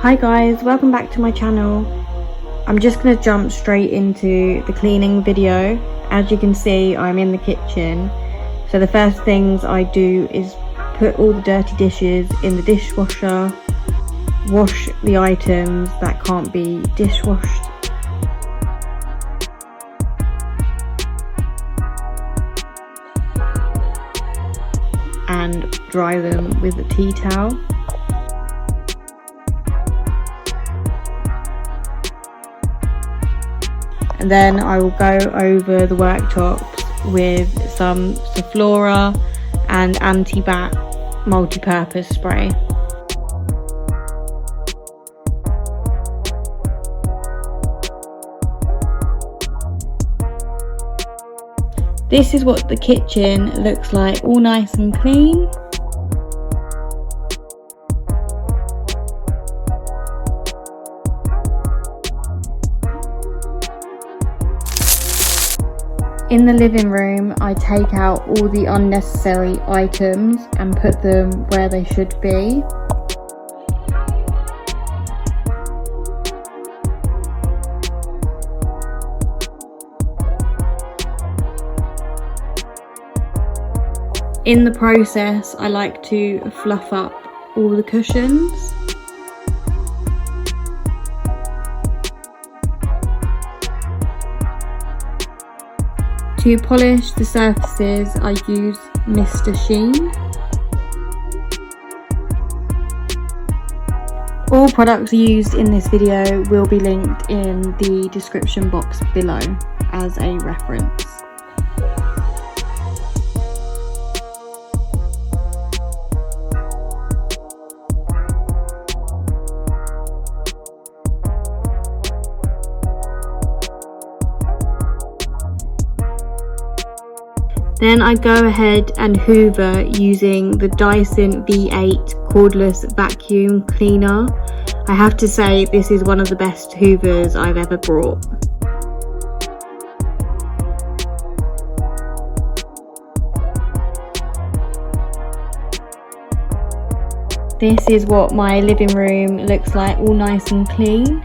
Hi guys, welcome back to my channel. I'm just going to jump straight into the cleaning video. As you can see, I'm in the kitchen. So the first things I do is put all the dirty dishes in the dishwasher, wash the items that can't be dishwashed, and dry them with a tea towel. And then I will go over the worktops with some Soflora and anti-bat multi-purpose spray. This is what the kitchen looks like, all nice and clean. In the living room, I take out all the unnecessary items and put them where they should be. In the process, I like to fluff up all the cushions. To polish the surfaces, I use Mr. Sheen. All products used in this video will be linked in the description box below as a reference. Then I go ahead and hoover using the Dyson V8 cordless vacuum cleaner. I have to say this is one of the best hoovers I've ever bought. This is what my living room looks like, all nice and clean.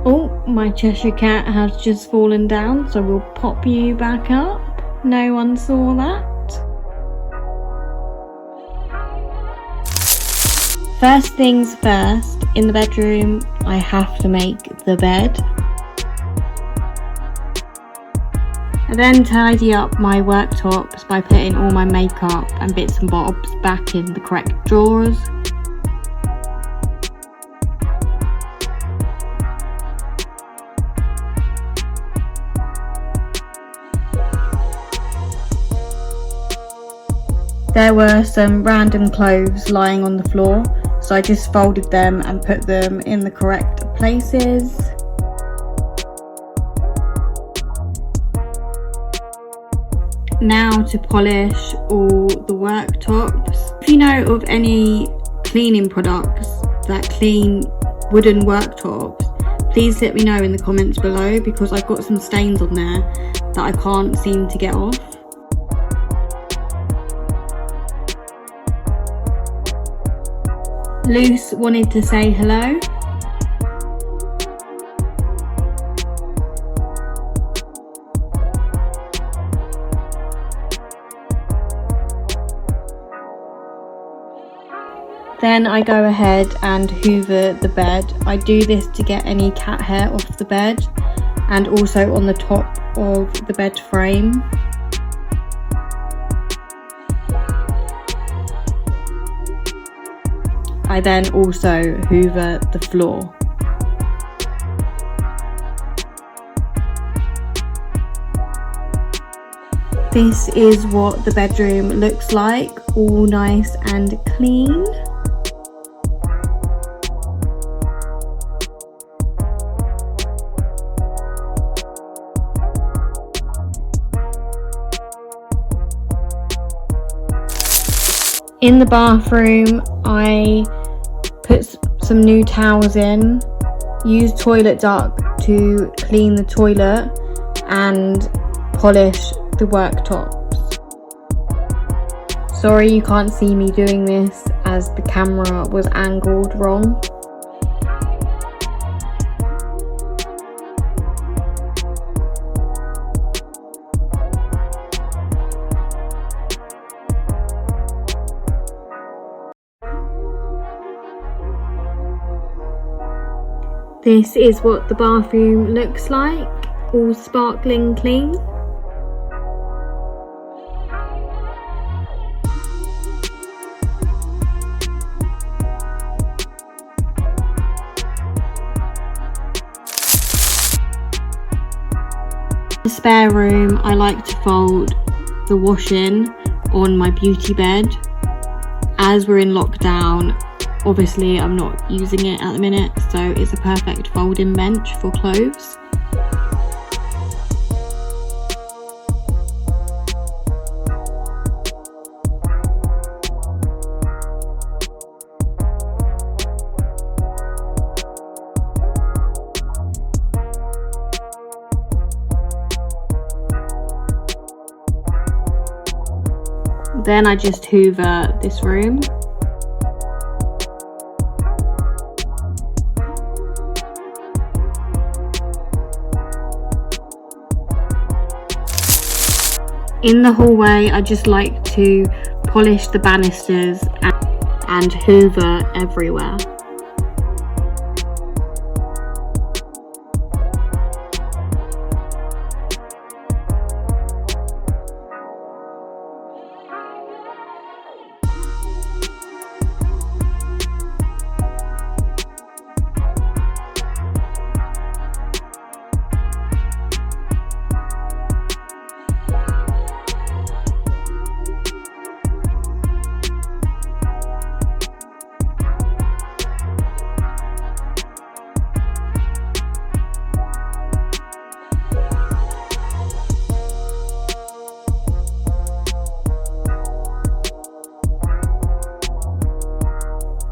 Oh, my Cheshire cat has just fallen down, so we'll pop you back up. No one saw that. First things first, in the bedroom, I have to make the bed. I then tidy up my worktops by putting all my makeup and bits and bobs back in the correct drawers. There were some random clothes lying on the floor, so I just folded them and put them in the correct places. Now to polish all the worktops. If you know of any cleaning products that clean wooden worktops, please let me know in the comments below, because I've got some stains on there that I can't seem to get off. Luce wanted to say hello. Then I go ahead and hoover the bed. I do this to get any cat hair off the bed and also on the top of the bed frame. I then also hoover the floor. This is what the bedroom looks like, all nice and clean. In the bathroom, I put some new towels in, use toilet duck to clean the toilet and polish the worktops. Sorry you can't see me doing this as the camera was angled wrong. This is what the bathroom looks like, all sparkling clean. The spare room, I like to fold the washing on my beauty bed. As we're in lockdown, obviously I'm not using it at the minute, so it's a perfect folding bench for clothes. Then I just hoover this room. In the hallway, I just like to polish the banisters and hoover everywhere.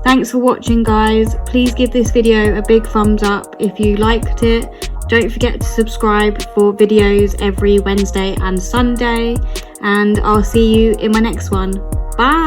Thanks for watching, guys. Please give this video a big thumbs up if you liked it. Don't forget to subscribe for videos every Wednesday and Sunday, and I'll see you in my next one. Bye.